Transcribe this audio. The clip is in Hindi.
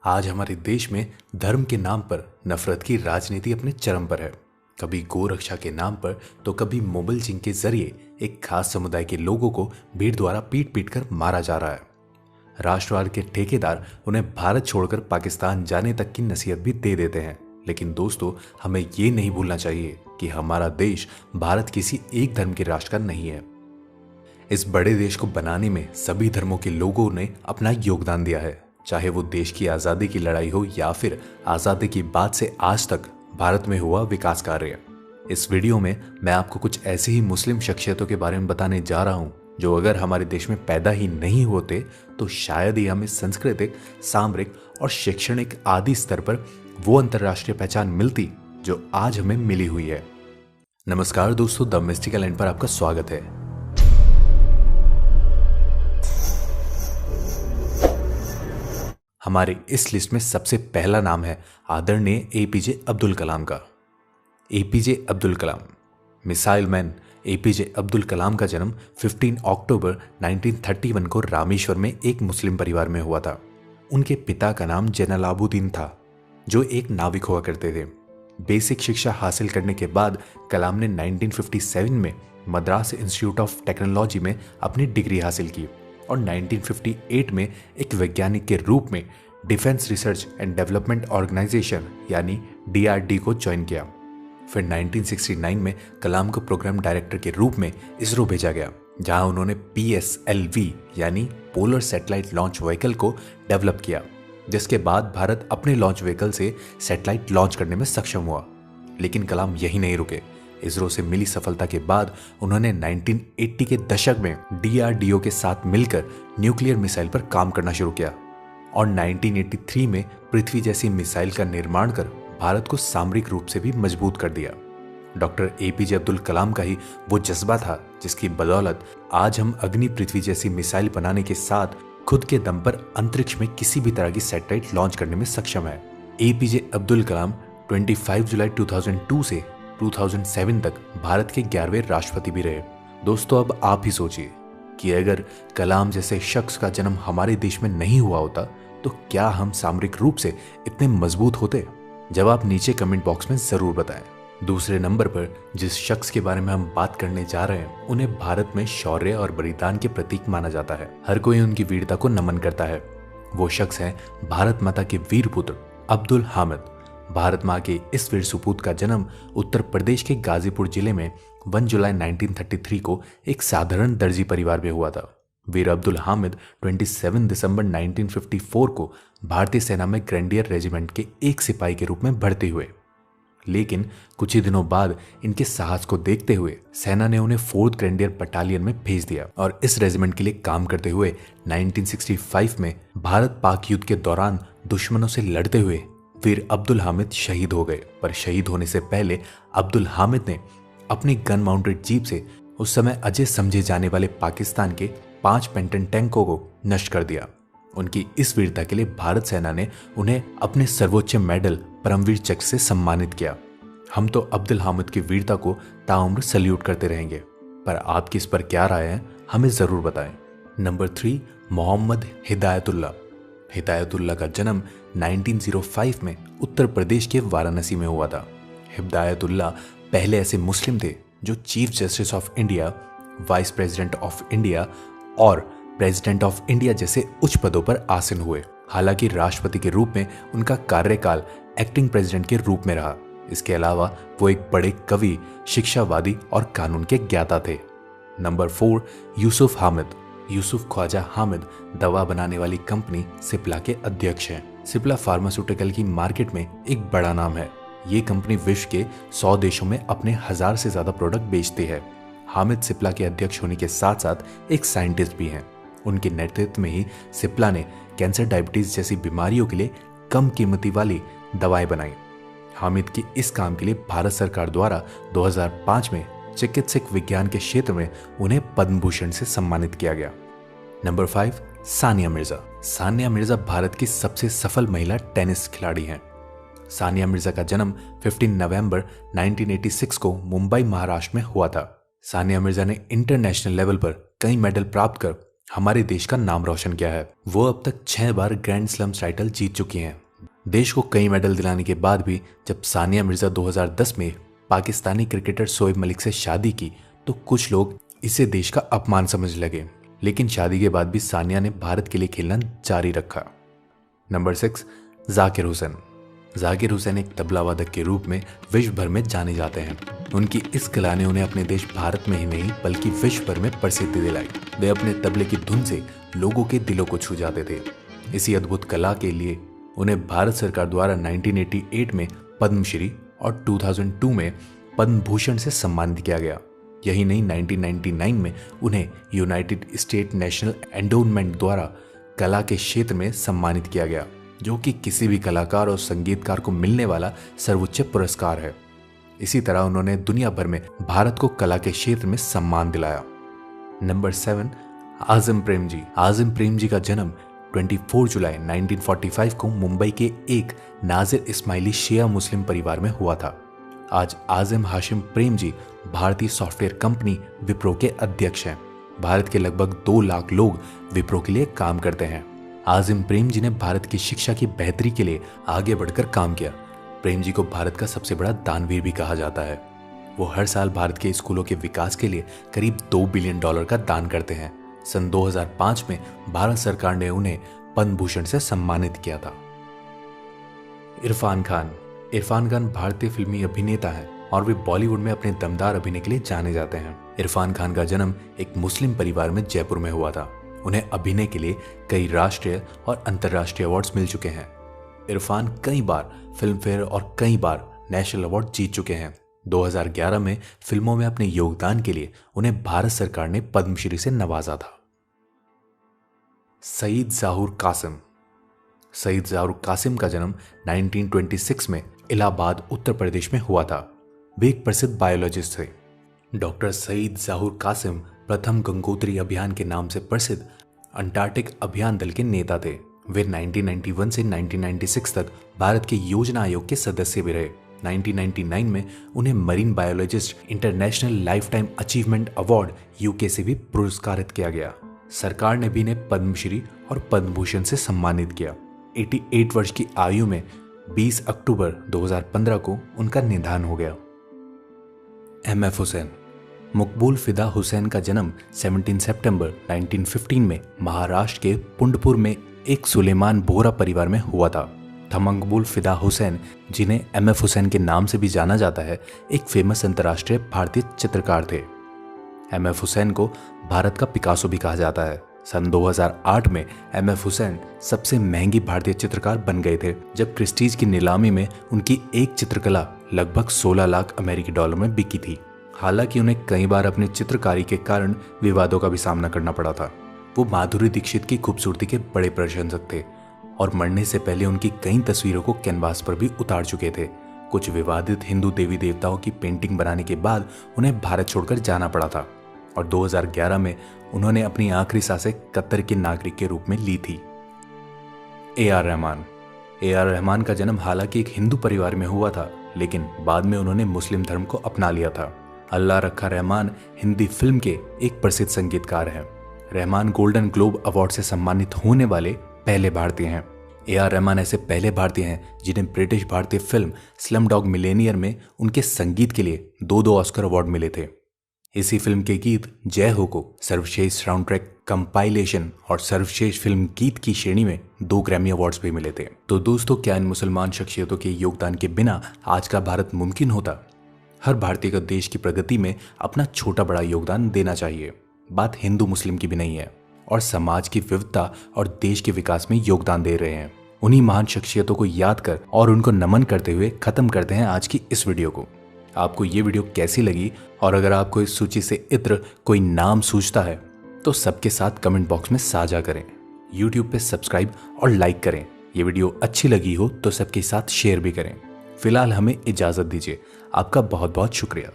आज हमारे देश में धर्म के नाम पर नफरत की राजनीति अपने चरम पर है। कभी गोरक्षा के नाम पर तो कभी मोबाइल चिंग के जरिए एक खास समुदाय के लोगों को भीड़ द्वारा पीट पीट कर मारा जा रहा है। राष्ट्रवाद के ठेकेदार उन्हें भारत छोड़कर पाकिस्तान जाने तक की नसीहत भी दे देते हैं। लेकिन दोस्तों, हमें ये नहीं भूलना चाहिए कि हमारा देश भारत किसी एक धर्म के राष्ट्र का नहीं है। इस बड़े देश को बनाने में सभी धर्मों के लोगों ने अपना योगदान दिया है, चाहे वो देश की आज़ादी की लड़ाई हो या फिर आज़ादी की बाद से आज तक भारत में हुआ विकास कार्य। इस वीडियो में मैं आपको कुछ ऐसे ही मुस्लिम शख्सियतों के बारे में बताने जा रहा हूं जो अगर हमारे देश में पैदा ही नहीं होते तो शायद ही हमें सांस्कृतिक, सामरिक और शैक्षणिक आदि स्तर पर वो अंतर्राष्ट्रीय पहचान मिलती जो आज हमें मिली हुई है। नमस्कार दोस्तों, द मिस्टिकल एंड पर आपका स्वागत है। हमारे इस लिस्ट में सबसे पहला नाम है आदरणीय एपीजे अब्दुल कलाम का। APJ Abdul Kalam, missile man APJ Abdul Kalam का जन्म 15 अक्टूबर 1931 को रामेश्वर में एक मुस्लिम परिवार में हुआ था। उनके पिता का नाम जैनुलाब्दीन था, जो एक नाविक हुआ करते थे। बेसिक शिक्षा हासिल करने के बाद कलाम ने 1957 में मद्रास इंस्टीट्यूट ऑफ टेक्नोलॉजी में अपनी डिग्री हासिल की और 1958 में एक वैज्ञानिक के रूप में defence research and development organisation यानी DRD को ज्वाइन किया। फिर 1969 में कलाम को प्रोग्राम डायरेक्टर के रूप में इसरो भेजा गया, जहां उन्होंने PSLV यानी पोलर सैटेलाइट लॉन्च व्हीकल को डेवलप किया, जिसके बाद भारत अपने लॉन्च व्हीकल से सैटेलाइट लॉन्च करने में सक्षम हुआ। लेकिन कलाम यही नहीं रुके। इसरो से मिली सफलता के बाद उन्होंने 1980 के दशक में DRDO के साथ मिलकर न्यूक्लियर मिसाइल पर काम करना शुरू किया और 1983 में पृथ्वी जैसी मिसाइल का निर्माण कर भारत को सामरिक रूप से भी मजबूत कर दिया। डॉक्टर एपीजे अब्दुल कलाम का ही वो जज्बा था जिसकी बदौलत आज हम अग्नि पृथ्वी जैसी मिसाइल बनाने के साथ खुद के दम पर अंतरिक्ष में किसी भी तरह की सैटेलाइट लॉन्च करने में सक्षम है। एपीजे अब्दुल कलाम 25 जुलाई 2002 से 2007 तक भारत के 11वें राष्ट्रपति भी रहे। दोस्तों, अब आप ही सोचिए कि अगर कलाम जैसे शख्स का जन्म हमारे देश में नहीं हुआ होता तो क्या हम सामरिक रूप से इतने मजबूत होते? जवाब नीचे कमेंट बॉक्स में जरूर बताएं। दूसरे नंबर पर जिस शख्स के बारे में हम बात करने जा रहे हैं, उन्हें भारत में शौर्य और बलिदान के प्रतीक माना जाता है। हर कोई उनकी वीरता को नमन करता है। वो शख्स है भारत माता के वीर पुत्र अब्दुल हामिद। भारत माँ के इस वीर सुपूत का जन्म उत्तर प्रदेश के गाजीपुर जिले में 1 जुलाई 1933 को एक साधारण दर्जी परिवार में हुआ था। वीर अब्दुल हामिद 27 दिसंबर 1954 को भारतीय सेना में ग्रेनेडियर रेजिमेंट के एक सिपाही के रूप में भर्ती हुए। लेकिन कुछ ही दिनों बाद इनके साहस को देखते हुए सेना ने उन्हें 4th ग्रेनेडियर बटालियन में भेज दिया और इस रेजिमेंट के लिए काम करते हुए 1965 में भारत पाक युद्ध के दौरान दुश्मनों से लड़ते हुए वीर अब्दुल हामिद शहीद हो गए। पर शहीद होने से पहले अब्दुल हामिद ने अपनी गन माउंटेड जीप से उस समय अजय समझे जाने वाले पाकिस्तान के 5 पेंटन टैंकों को नष्ट कर दिया। उनकी इस वीरता के लिए भारत सेना ने उन्हें अपने सर्वोच्च मेडल परमवीर चक्र से सम्मानित किया। हम तो अब्दुल हामिद की वीरता को ताउम्र सल्यूट करते रहेंगे, पर आपकी इस पर क्या राय है हमें जरूर बताएं। नंबर 3, मोहम्मद हिदायतुल्लाह। हिदायतुल्लाह का जन्म 1905 में उत्तर प्रदेश के वाराणसी में हुआ था। हिदायतुल्लाह पहले ऐसे मुस्लिम थे जो chief justice of India, vice president of India और प्रेसिडेंट ऑफ इंडिया जैसे उच्च पदों पर आसीन हुए। हालांकि राष्ट्रपति के रूप में उनका कार्यकाल एक्टिंग प्रेसिडेंट के रूप में रहा। इसके अलावा वो एक बड़े कवि, शिक्षावादी और कानून के ज्ञाता थे। नंबर 4, यूसुफ हामिद। यूसुफ ख्वाजा हामिद दवा बनाने वाली कंपनी सिप्ला के अध्यक्ष हैं। सिप्ला फार्मास्यूटिकल की मार्केट में एक बड़ा नाम है। ये कंपनी विश्व के 100 देशों में अपने 1000 से ज्यादा प्रोडक्ट बेचती है। हामिद सिप्ला के अध्यक्ष होने के साथ साथ एक साइंटिस्ट भी हैं। उनके नेतृत्व में ही सिप्ला ने कैंसर, डायबिटीज जैसी बीमारियों के लिए कम कीमती वाली दवाएं बनाई। हामिद के इस काम के लिए भारत सरकार द्वारा 2005 में चिकित्सक विज्ञान के क्षेत्र में उन्हें पद्म भूषण से सम्मानित किया गया। नंबर 5, सानिया मिर्जा। सानिया मिर्जा भारत की सबसे सफल महिला टेनिस खिलाड़ी हैं। सानिया मिर्जा का जन्म 15 नवंबर 1986 को मुंबई, महाराष्ट्र में हुआ था। सानिया मिर्जा ने इंटरनेशनल लेवल पर कई मेडल प्राप्त कर हमारे देश का नाम रोशन किया है। वो अब तक 6 बार ग्रैंड स्लैम टाइटल जीत चुकी हैं। देश को कई मेडल दिलाने के बाद भी जब सानिया मिर्जा 2010 में पाकिस्तानी क्रिकेटर शोएब मलिक से शादी की तो कुछ लोग इसे देश का अपमान समझ लगे, लेकिन शादी के बाद भी सानिया ने भारत के लिए खेलना जारी रखा। नंबर 6, जाकिर हुसैन। जाकिर हुसैन एक तबला वादक के रूप में विश्व भर में जाने जाते हैं। उनकी इस कला ने उन्हें अपने देश भारत में ही नहीं बल्कि विश्व भर में प्रसिद्धि दिलाई। वे अपने तबले की धुन से लोगों के दिलों को छू जाते थे। इसी अद्भुत कला के लिए उन्हें भारत सरकार द्वारा 1988 में पद्मश्री और 2002 में पद्म भूषण से सम्मानित किया गया। यही नहीं, 1999 में उन्हें यूनाइटेड स्टेट नेशनल एंडोनमेंट द्वारा कला के क्षेत्र में सम्मानित किया गया, जो कि किसी भी कलाकार और संगीतकार को मिलने वाला सर्वोच्च पुरस्कार है। इसी तरह उन्होंने दुनिया भर में भारत को कला के क्षेत्र में सम्मान दिलाया। नंबर 7, आज़म प्रेम जी। आज़म प्रेम जी का जन्म 24 जुलाई 1945 को मुंबई के एक नाजिर इस्माइली शिया मुस्लिम परिवार में हुआ था। आज आज़म हाशिम प्रेम जी भारतीय सॉफ्टवेयर कंपनी विप्रो के अध्यक्ष हैं। भारत के लगभग 2 लाख लोग विप्रो के लिए काम करते हैं। आज़म प्रेम जी ने भारत की शिक्षा की बेहतरी के लिए आगे बढ़कर काम किया। प्रेम जी को भारत का सबसे बड़ा दानवीर भी कहा जाता है। वो हर साल भारत के स्कूलों के विकास के लिए करीब $2 बिलियन का दान करते हैं। सन 2005 में भारत सरकार ने उन्हें पद्म भूषण से सम्मानित किया था। इरफान खान। इरफान खान भारतीय फिल्मी अभिनेता हैं और वे बॉलीवुड में अपने दमदार अभिनय के लिए जाने जाते हैं। इरफान खान का जन्म एक मुस्लिम परिवार में जयपुर में हुआ था। उन्हें अभिनय के लिए कई राष्ट्रीय और अंतर्राष्ट्रीय अवार्ड्स मिल चुके हैं। इरफान कई बार फिल्म फेयर और कई बार नेशनल अवार्ड जीत चुके हैं। 2011 में फिल्मों में अपने योगदान के लिए उन्हें भारत सरकार ने पद्मश्री से नवाजा था। सईद ज़ाहुर कासिम। सईद ज़ाहुर कासिम का जन्म 1926 में इलाहाबाद, उत्तर प्रदेश में हुआ था। वे एक प्रसिद्ध बायोलॉजिस्ट थे। डॉक्टर सईद ज़ाहुर कासिम प्रथम गंगोत्री अभियान के नाम से प्रसिद्ध अंटार्कटिक अभियान दल के नेता थे। वे 1991 से 1996 तक भारत के योजना आयोग के सदस्य भी रहे। 1999 में उन्हें marine biologist international life time achievement award UK से भी पुरस्कारित किया गया। सरकार ने भी इन्हें पद्मश्री और पद्म भूषण से सम्मानित किया। 88 वर्ष की आयु में 20 अक्टूबर 2015 को उनका निधन हो गया। एम.एफ. हुसैन। मकबूल फिदा हुसैन का जन्म 17 सितंबर 1915 में महाराष्ट्र के पुंडपुर में एक सुलेमान बोहरा परिवार में हुआ था। मकबूल फिदा हुसैन, जिन्हें एम.एफ. हुसैन के नाम से भी जाना जाता है, एक फेमस अंतर्राष्ट्रीय भारतीय चित्रकार थे। एम.एफ. हुसैन को भारत का पिकासो भी कहा जाता है। सन 2008 में एम.एफ. हुसैन सबसे महंगी भारतीय चित्रकार बन गए थे, जब क्रिस्टीज की नीलामी में उनकी एक चित्रकला लगभग 16 लाख अमेरिकी डॉलर में बिकी थी। हालांकि उन्हें कई बार अपनी चित्रकारी के कारण विवादों का भी सामना करना पड़ा था। वो माधुरी दीक्षित की खूबसूरती के बड़े प्रशंसक थे और मरने से पहले उनकी कई तस्वीरों को कैनवास पर भी उतार चुके थे। कुछ विवादित हिंदू देवी देवताओं की पेंटिंग बनाने के बाद उन्हें भारत छोड़कर जाना पड़ा था और 2011 में उन्होंने अपनी आखिरी सांसें कतर के नागरिक के रूप में ली थी। ए.आर. रहमान। ए.आर. रहमान का जन्म हालांकि एक हिंदू परिवार में हुआ था, लेकिन बाद में उन्होंने मुस्लिम धर्म को अपना लिया था। अल्लाह रखा रहमान हिंदी फिल्म के एक प्रसिद्ध संगीतकार हैं। रहमान गोल्डन ग्लोब अवार्ड से सम्मानित होने वाले पहले भारतीय हैं। ए.आर. रहमान ऐसे पहले भारतीय हैं जिन्हें ब्रिटिश भारतीय फिल्म स्लम डॉग मिलेनियर में उनके संगीत के लिए 2 ऑस्कर अवार्ड मिले थे। इसी फिल्म के गीत जय हो को सर्वश्रेष्ठ साउंड ट्रैक कंपाइलेशन और सर्वश्रेष्ठ फिल्म गीत की श्रेणी में 2 ग्रैमी अवार्ड्स भी मिले थे। तो दोस्तों, क्या इन मुसलमान शख्सियतों के योगदान के बिना आज का भारत मुमकिन होता? हर भारतीय को देश की प्रगति में अपना छोटा बड़ा योगदान देना चाहिए। बात हिंदू मुस्लिम की भी नहीं है, और समाज की विविधता और देश के विकास में योगदान दे रहे हैं। उन्हीं महान शख्सियतों को याद कर और उनको नमन करते हुए खत्म करते हैं आज की इस वीडियो को। आपको ये वीडियो कैसी लगी, और अगर आपको इस सूची से इत्र कोई नाम सूझता है तो सबके साथ कमेंट बॉक्स में साझा करें। YouTube पे सब्सक्राइब और लाइक करें। ये वीडियो अच्छी लगी हो तो सबके साथ शेयर भी करें। फिलहाल हमें इजाजत दीजिए। आपका बहुत बहुत शुक्रिया।